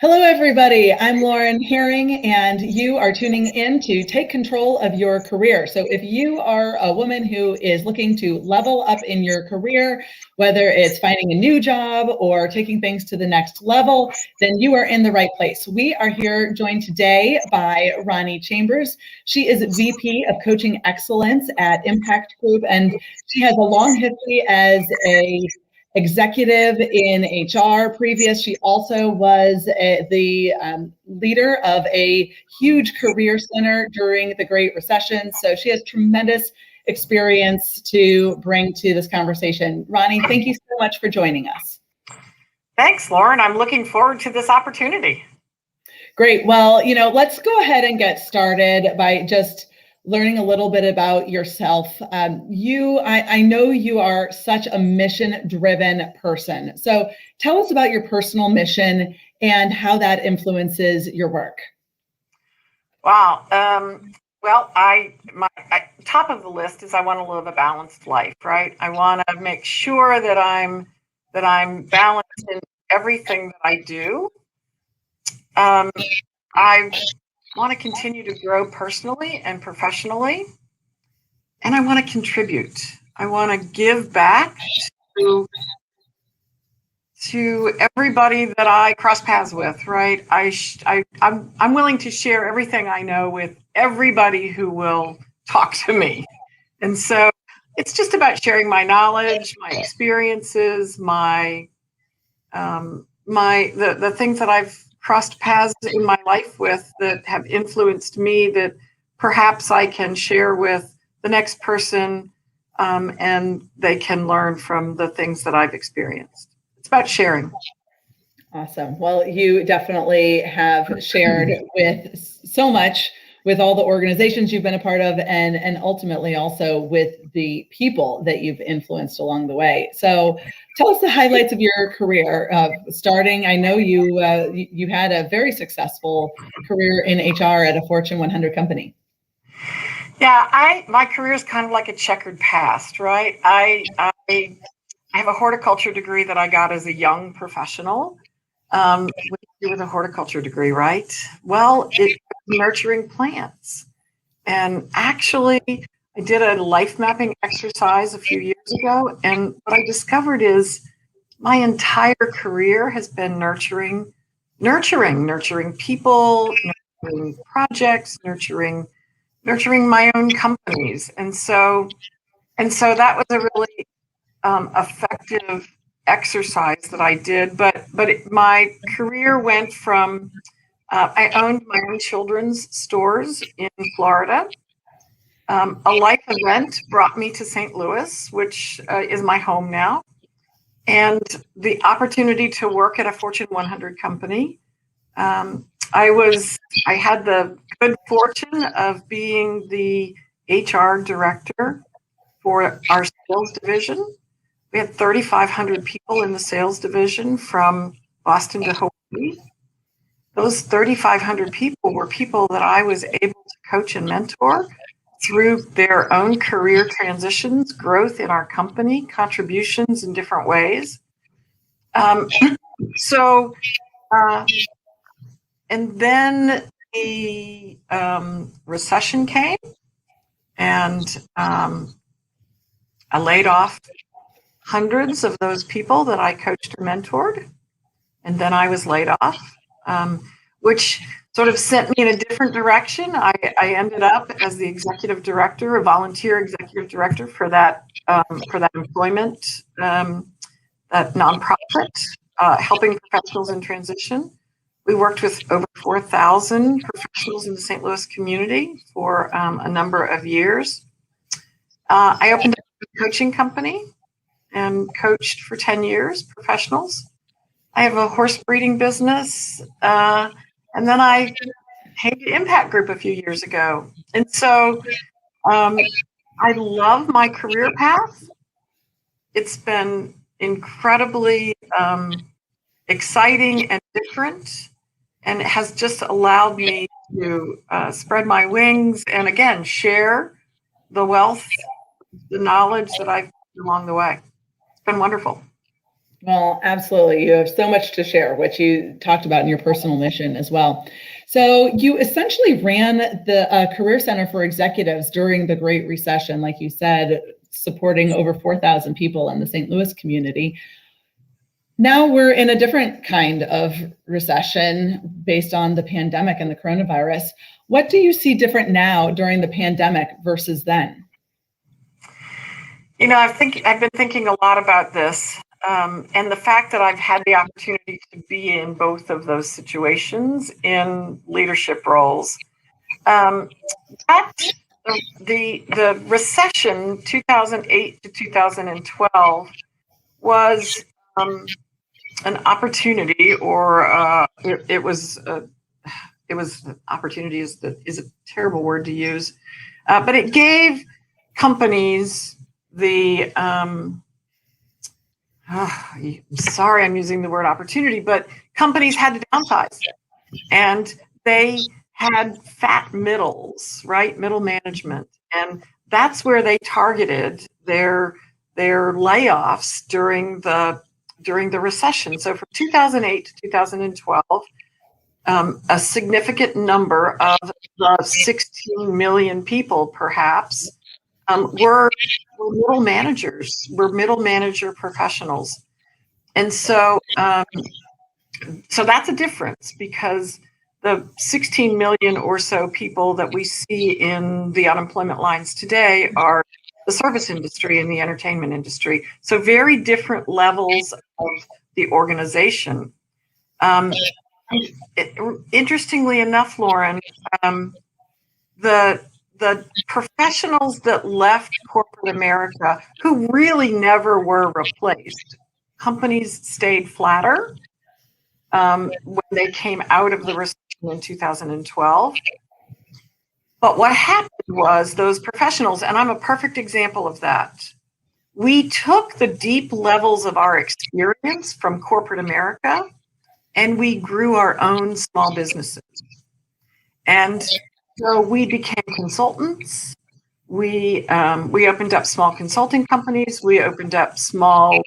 Hello, everybody. I'm Lauren Herring, and you are tuning in to Take Control of Your Career. So if you are a woman who is looking to level up in your career, whether it's finding a new job or taking things to the next level, then you are in the right place. We are here joined today by Roni Chambers. She is VP of Coaching Excellence at Impact Group, and she has a long history as a executive in HR previous. She also was the leader of a huge career center during the Great Recession. So she has tremendous experience to bring to this conversation. Roni, thank you so much for joining us. Thanks, Lauren. I'm looking forward to this opportunity. Great. Well, let's go ahead and get started by just learning a little bit about yourself. I know you are such a mission-driven person. So tell us about your personal mission and how that influences your work. Wow. Top of the list is I want to live a balanced life, right? I want to make sure that I'm balanced in everything that I do. I want to continue to grow personally and professionally, and I want to contribute. I want to give back to everybody that I cross paths with, right? I'm willing to share everything I know with everybody who will talk to me. And so it's just about sharing my knowledge, my experiences, the things that I've crossed paths in my life with that have influenced me that perhaps I can share with the next person, and they can learn from the things that I've experienced. It's about sharing. Awesome. Well, you definitely have shared with so much with all the organizations you've been a part of and ultimately also with the people that you've influenced along the way. So tell us the highlights of your career. Starting, I know you had a very successful career in HR at a Fortune 100 company. Yeah, my career is kind of like a checkered past, right? I have a horticulture degree that I got as a young professional. What do you do with a horticulture degree, right? Well, it's nurturing plants. And actually, I did a life mapping exercise a few years ago. And what I discovered is my entire career has been nurturing people, nurturing projects, nurturing my own companies. And so that was a really effective exercise that I did, but my career went from I owned my own children's stores in Florida. A life event brought me to St. Louis, which is my home now, and the opportunity to work at a Fortune 100 company. I had the good fortune of being the HR director for our sales division. We had 3,500 people in the sales division from Boston to Hawaii. Those 3,500 people were people that I was able to coach and mentor through their own career transitions, growth in our company, contributions in different ways. And then the recession came, and I laid off hundreds of those people that I coached or mentored, and then I was laid off, which sort of sent me in a different direction. I ended up as the executive director, a volunteer executive director for that employment, that nonprofit, helping professionals in transition. We worked with over 4,000 professionals in the St. Louis community for a number of years. I opened up a coaching company and coached for 10 years professionals. I have a horse breeding business, and then I came to Impact Group a few years ago. And so I love my career path. It's been incredibly exciting and different, and it has just allowed me to spread my wings and, again, share the wealth, the knowledge that I've along the way. It's been wonderful. Well, absolutely. You have so much to share, which you talked about in your personal mission as well. So you essentially ran the Career Center for Executives during the Great Recession, like you said, supporting over 4,000 people in the St. Louis community. Now we're in a different kind of recession based on the pandemic and the coronavirus. What do you see different now during the pandemic versus then? You know, I've been thinking a lot about this, and the fact that I've had the opportunity to be in both of those situations in leadership roles. That the recession 2008 to 2012 was an opportunity, or it was opportunity is a terrible word to use, but it gave companies the I'm sorry I'm using the word opportunity, but companies had to downsize, and they had fat middles, right? Middle management, and that's where they targeted their layoffs during the recession. So from 2008 to 2012, a significant number of the 16 million people, perhaps, were middle managers, were middle manager professionals. And so that's a difference, because the 16 million or so people that we see in the unemployment lines today are the service industry and the entertainment industry. So very different levels of the organization. Interestingly enough, Lauren, the professionals that left corporate America, who really never were replaced, companies stayed flatter when they came out of the recession in 2012. But what happened was those professionals, and I'm a perfect example of that, we took the deep levels of our experience from corporate America and we grew our own small businesses. And so we became consultants. We opened up small consulting companies. We opened up small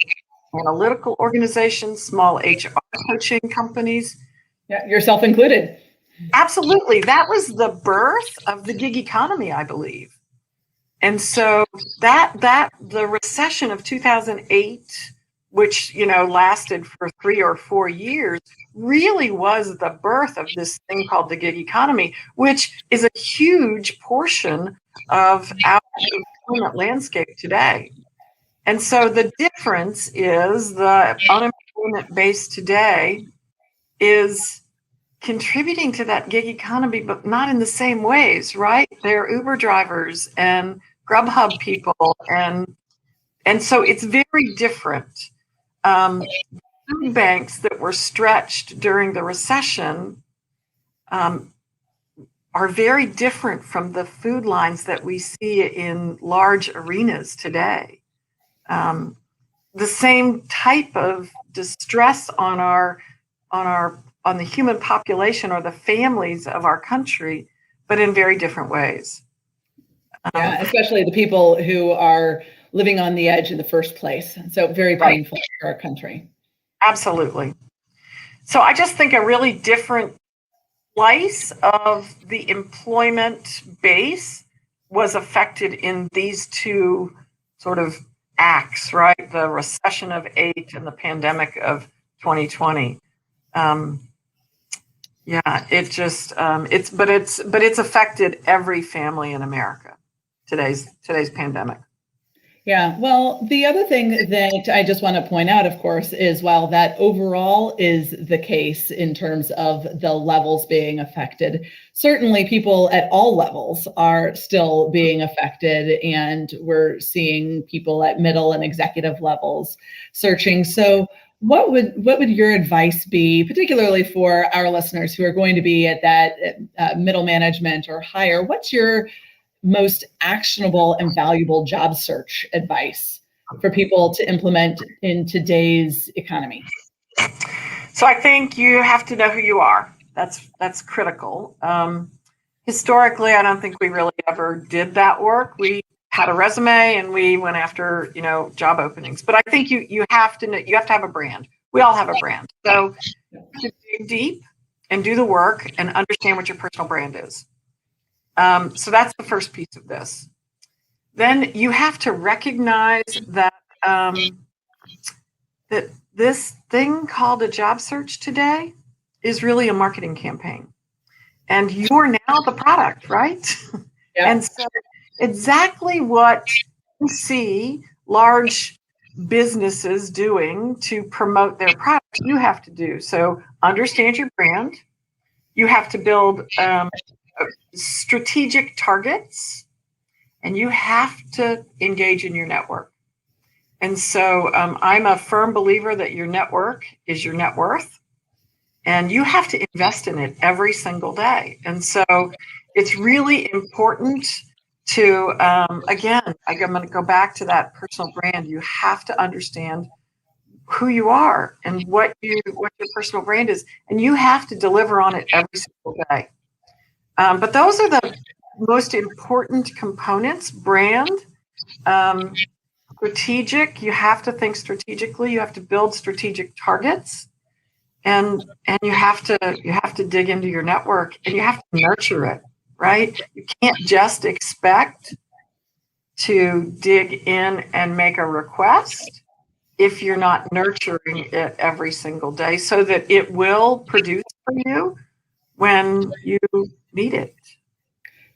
analytical organizations, small HR coaching companies. Yeah, yourself included. Absolutely. That was the birth of the gig economy, I believe. And so that the recession of 2008, which, you know, lasted for 3 or 4 years, really was the birth of this thing called the gig economy, which is a huge portion of our employment landscape today. And so the difference is the unemployment base today is contributing to that gig economy, but not in the same ways, right? They're Uber drivers and Grubhub people, and so it's very different. Food banks that were stretched during the recession are very different from the food lines that we see in large arenas today. The same type of distress on the human population or the families of our country, but in very different ways. Yeah, especially the people who are living on the edge in the first place. So very painful for our country. Absolutely. So I just think a really different slice of the employment base was affected in these two sort of acts, right? The recession of 8 and the pandemic of 2020. Yeah, it just it's affected every family in America. Today's pandemic. Yeah, well, the other thing that I just want to point out, of course, is while that overall is the case in terms of the levels being affected, certainly people at all levels are still being affected, and we're seeing people at middle and executive levels searching. So what would your advice be, particularly for our listeners who are going to be at that middle management or higher? What's your most actionable and valuable job search advice for people to implement in today's economy? So I think you have to know who you are. That's critical. Historically, I don't think we really ever did that work. We had a resume and we went after, job openings. But I think you have to know, you have to have a brand. We all have a brand. So you have to dig deep and do the work and understand what your personal brand is. So that's the first piece of this. Then you have to recognize that that this thing called a job search today is really a marketing campaign. And you're now the product, right? Yeah. And so exactly what you see large businesses doing to promote their products, you have to do. So understand your brand. You have to build strategic targets, and you have to engage in your network. And so I'm a firm believer that your network is your net worth, and you have to invest in it every single day. And so it's really important to, again, I'm going to go back to that personal brand. You have to understand who you are and what your personal brand is, and you have to deliver on it every single day. But those are the most important components: brand, strategic. You have to think strategically. You have to build strategic targets, and you have to dig into your network, and you have to nurture it. Right? You can't just expect to dig in and make a request if you're not nurturing it every single day, so that it will produce for you when you need it.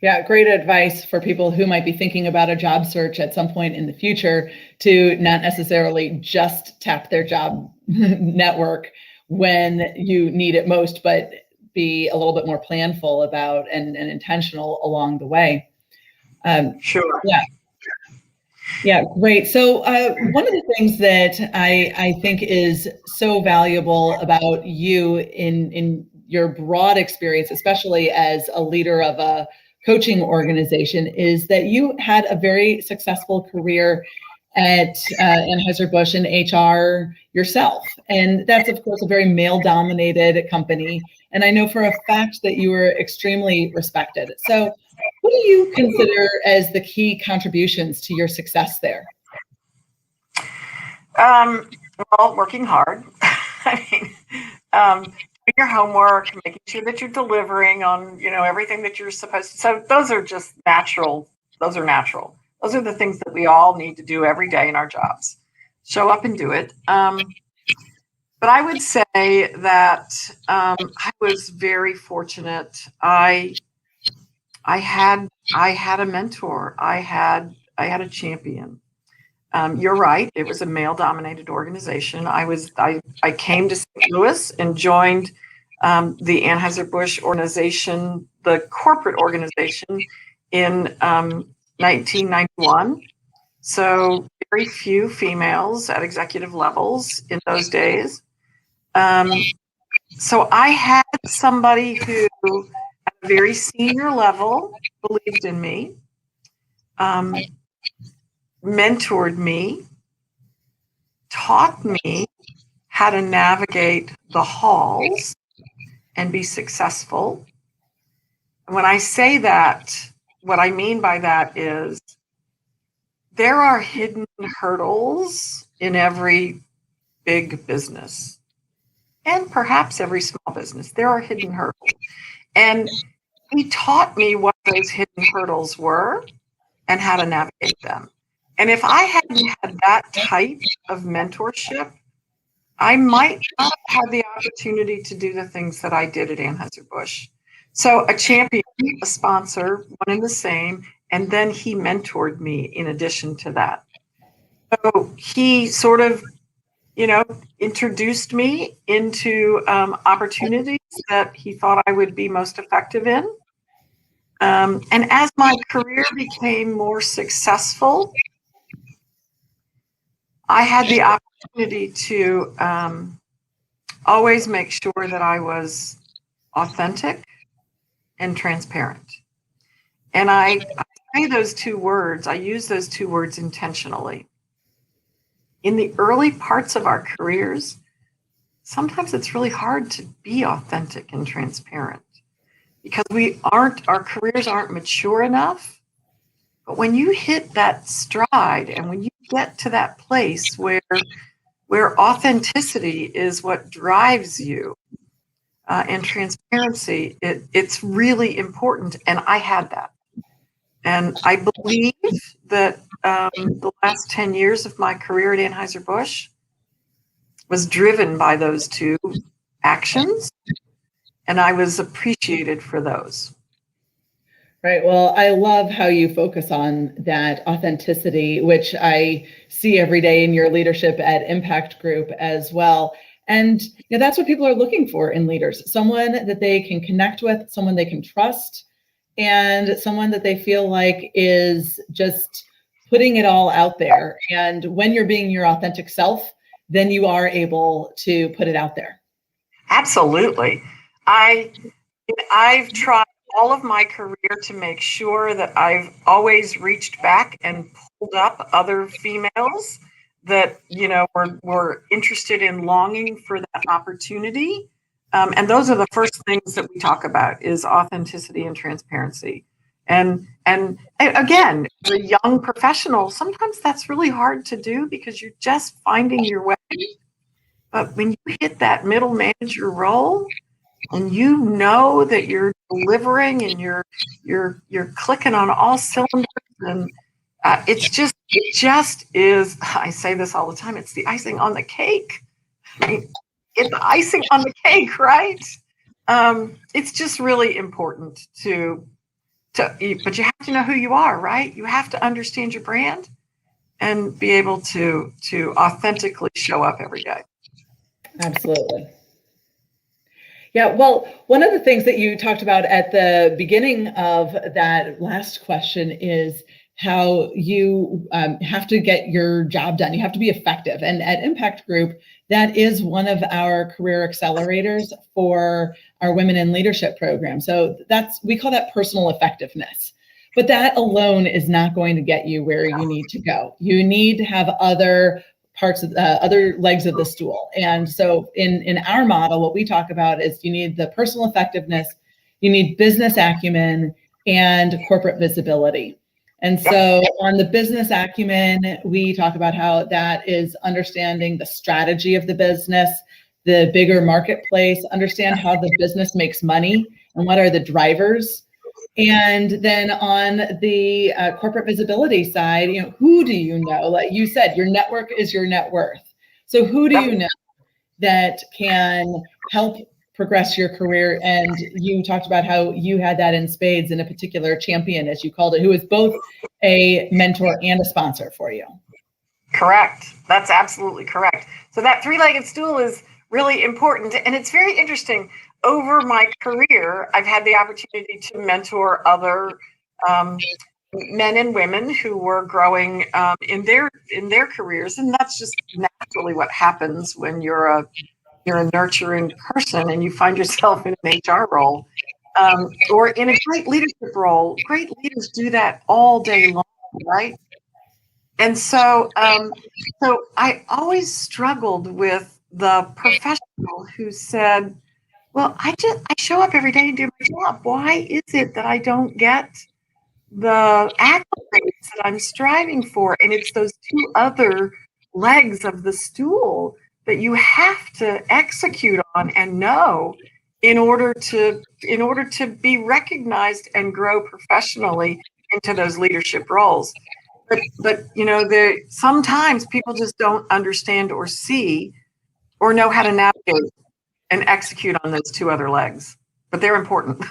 Yeah, great advice for people who might be thinking about a job search at some point in the future, to not necessarily just tap their job network when you need it most, but be a little bit more planful about and intentional along the way. Sure. Yeah. Yeah, great. So one of the things that I think is so valuable about you in your broad experience, especially as a leader of a coaching organization, is that you had a very successful career at Anheuser-Busch in HR yourself. And that's, of course, a very male-dominated company. And I know for a fact that you were extremely respected. So what do you consider as the key contributions to your success there? Well, working hard. I mean, doing your homework, making sure that you're delivering on, everything that you're supposed to. So those are just natural. Those are natural. Those are the things that we all need to do every day in our jobs. Show up and do it. But I would say that I was very fortunate. I had a mentor. I had a champion. You're right. It was a male-dominated organization. I came to St. Louis and joined the Anheuser-Busch organization, the corporate organization, in 1991. So very few females at executive levels in those days. So I had somebody who, at a very senior level, believed in me, mentored me, taught me how to navigate the halls and be successful. When I say that, what I mean by that is there are hidden hurdles in every big business, and perhaps every small business. There are hidden hurdles. And he taught me what those hidden hurdles were and how to navigate them. And if I hadn't had that type of mentorship, I might not have had the opportunity to do the things that I did at Anheuser-Busch. So a champion, a sponsor, one and the same, and then he mentored me in addition to that. So he sort of, introduced me into opportunities that he thought I would be most effective in. And as my career became more successful, I had the opportunity to always make sure that I was authentic and transparent. And I say those two words, I use those two words intentionally. In the early parts of our careers, sometimes it's really hard to be authentic and transparent because our careers aren't mature enough But when you hit that stride and when you get to that place where authenticity is what drives you, and transparency, it's really important. And I had that. And I believe that the last 10 years of my career at Anheuser-Busch was driven by those two actions, and I was appreciated for those. Right. Well, I love how you focus on that authenticity, which I see every day in your leadership at Impact Group as well. And that's what people are looking for in leaders, someone that they can connect with, someone they can trust, and someone that they feel like is just putting it all out there. And when you're being your authentic self, then you are able to put it out there. Absolutely. I've tried all of my career to make sure that I've always reached back and pulled up other females that, were interested in longing for that opportunity. And those are the first things that we talk about is authenticity and transparency. And again, as a young professional, sometimes that's really hard to do because you're just finding your way. But when you hit that middle manager role, and you know that you're delivering and you're clicking on all cylinders, and it just is. I say this all the time. It's the icing on the cake. I mean, it's the icing on the cake, right? It's just really important but you have to know who you are, right? You have to understand your brand and be able to authentically show up every day. Absolutely. Yeah, well, one of the things that you talked about at the beginning of that last question is how you have to get your job done. You have to be effective. And at Impact Group, that is one of our career accelerators for our Women in Leadership program. So we call that personal effectiveness. But that alone is not going to get you where you need to go. You need to have other parts of other legs of the stool. And so in our model, what we talk about is you need the personal effectiveness, you need business acumen, and corporate visibility. And so on the business acumen, we talk about how that is understanding the strategy of the business, the bigger marketplace, understand how the business makes money and what are the drivers. And then on the corporate visibility side, who do you know? Like you said, your network is your net worth. So who do you know that can help progress your career? And you talked about how you had that in spades in a particular champion, as you called it, who is both a mentor and a sponsor for you. Correct. That's absolutely correct. So that three-legged stool is really important. And it's very interesting. Over my career, I've had the opportunity to mentor other men and women who were growing in their careers, and that's just naturally what happens when you're a nurturing person and you find yourself in an HR role or in a great leadership role. Great leaders do that all day long, right? And so I always struggled with the professional who said, well, I show up every day and do my job. Why is it that I don't get the accolades that I'm striving for? And it's those two other legs of the stool that you have to execute on and know in order to be recognized and grow professionally into those leadership roles. But sometimes people just don't understand or see or know how to navigate and execute on those two other legs, but they're important.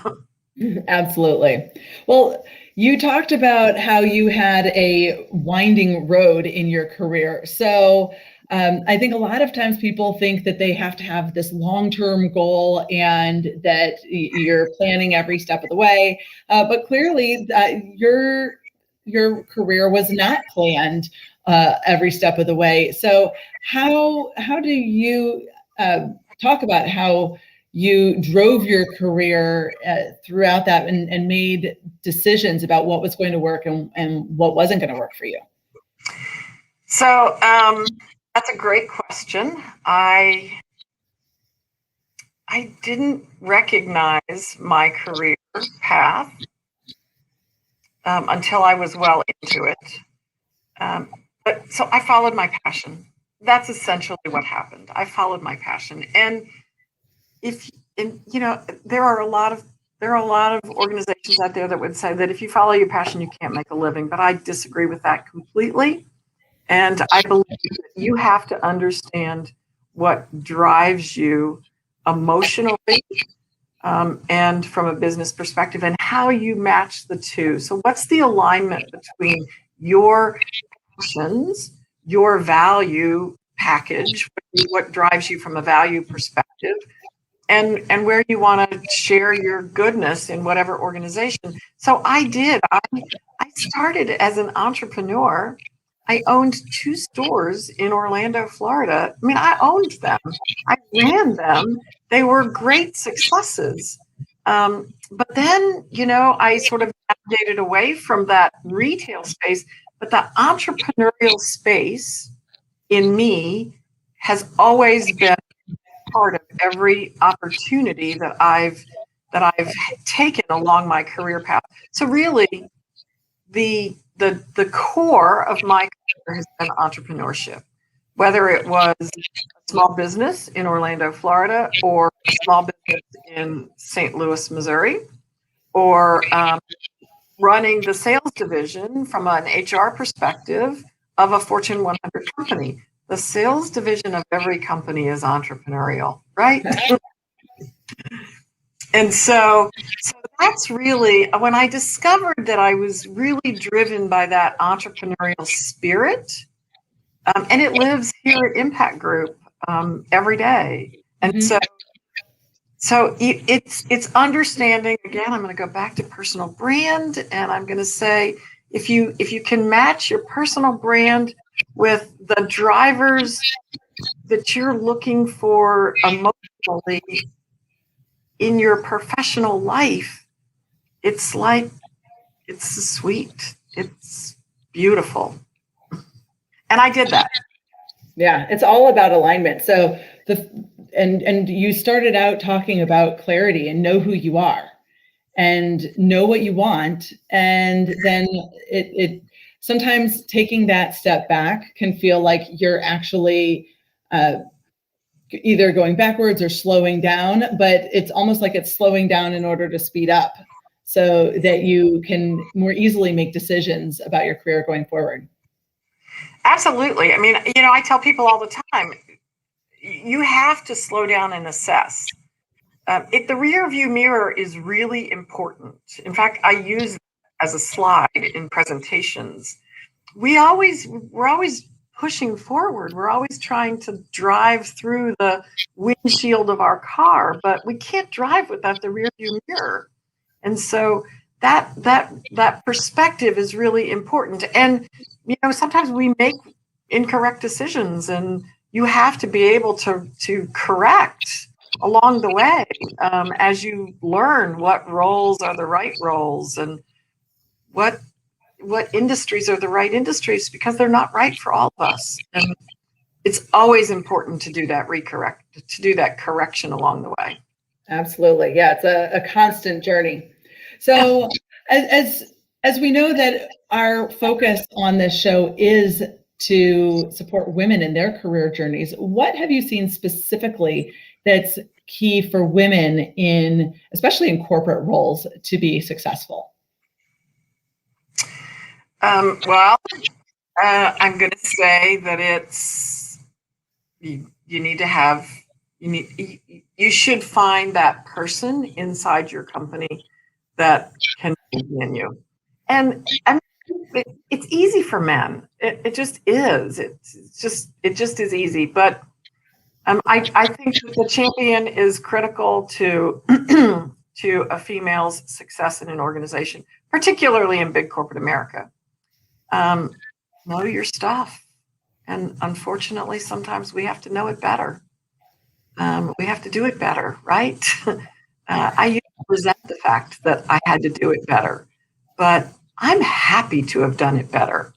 Absolutely. Well, you talked about how you had a winding road in your career. So I think a lot of times people think that they have to have this long-term goal and that you're planning every step of the way. But clearly your career was not planned every step of the way. So how do you talk about how you drove your career throughout that and made decisions about what was going to work and what wasn't going to work for you? So that's a great question. I didn't recognize my career path until I was well into it. But so I followed my passion. That's essentially what happened. I followed my passion. And there are a lot of organizations out there that would say that if you follow your passion, you can't make a living. But I disagree with that completely. And I believe that you have to understand what drives you emotionally, and from a business perspective, and how you match the two. So what's the alignment between your passions, your value package, what drives you from a value perspective, and where you want to share your goodness in whatever organization. So I started as an entrepreneur. I owned 2 stores in Orlando, Florida. I mean, I owned them. I ran them. They were great successes. But then, I sort of navigated away from that retail space, but the entrepreneurial space in me has always been part of every opportunity that I've taken along my career path. So really, the core of my career has been entrepreneurship, whether it was a small business in Orlando, Florida, or a small business in St. Louis, Missouri, or running the sales division from an HR perspective of a Fortune 100 company. The sales division of every company is entrepreneurial, right? And so that's really when I discovered that I was really driven by that entrepreneurial spirit, and it lives here at Impact Group every day. And so it's understanding. Again, I'm going to go back to personal brand, and I'm going to say if you can match your personal brand with the drivers that you're looking for emotionally in your professional life, it's sweet, it's beautiful. And I did that. Yeah, it's all about alignment. So and you started out talking about clarity and know who you are and know what you want. And then it sometimes taking that step back can feel like you're actually either going backwards or slowing down, but it's almost like it's slowing down in order to speed up so that you can more easily make decisions about your career going forward. Absolutely. I mean, I tell people all the time, you have to slow down and assess. The rear view mirror is really important. In fact, I use it as a slide in presentations. We're always pushing forward. We're always trying to drive through the windshield of our car, but we can't drive without the rear view mirror. And so that perspective is really important. And sometimes we make incorrect decisions, and you have to be able to correct along the way, as you learn what roles are the right roles and what industries are the right industries, because they're not right for all of us. And it's always important to do that correction along the way. Absolutely. Yeah, it's a constant journey. So as we know that our focus on this show is to support women in their career journeys, what have you seen specifically that's key for women especially in corporate roles, to be successful? Well, I'm going to say that it's you should find that person inside your company that can champion you. And it's easy for men. It just is. It just is easy. But I think that the champion is critical to to a female's success in an organization, particularly in big corporate America. Know your stuff. And unfortunately, sometimes we have to know it better. We have to do it better, right? I used to resent the fact that I had to do it better, but I'm happy to have done it better.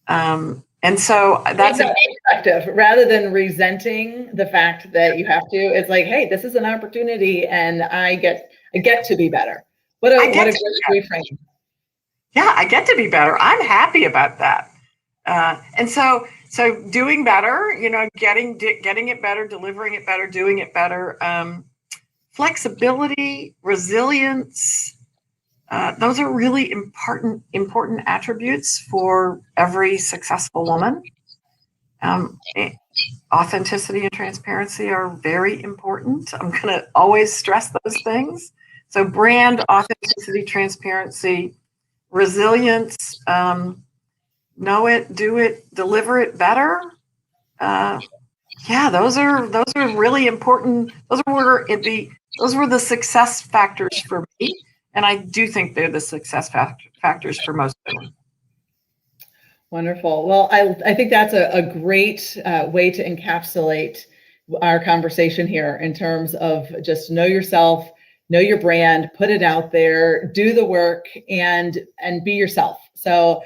And so that's a perspective rather than resenting the fact that you have to. It's like, hey, this is an opportunity, and I get to be better. What a great reframe. Yeah, I get to be better. I'm happy about that. And so doing better, getting it better, delivering it better, doing it better, flexibility, resilience. Those are really important attributes for every successful woman. Authenticity and transparency are very important. I'm going to always stress those things. So brand, authenticity, transparency, resilience, know it, do it, deliver it better. Yeah, those are really important. Those were the success factors for me, and I do think they're the success factors for most women. Wonderful. Well, I think that's a great way to encapsulate our conversation here in terms of just know yourself, know your brand, put it out there, do the work, and be yourself. So,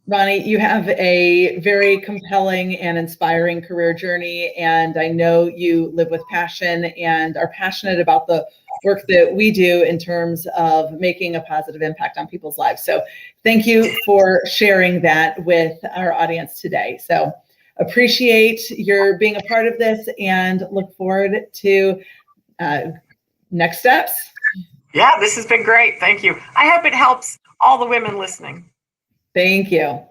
Roni, you have a very compelling and inspiring career journey, and I know you live with passion and are passionate about the work that we do in terms of making a positive impact on people's lives. So thank you for sharing that with our audience today. So appreciate your being a part of this and look forward to next steps. Yeah, this has been great. Thank you. I hope it helps all the women listening. Thank you.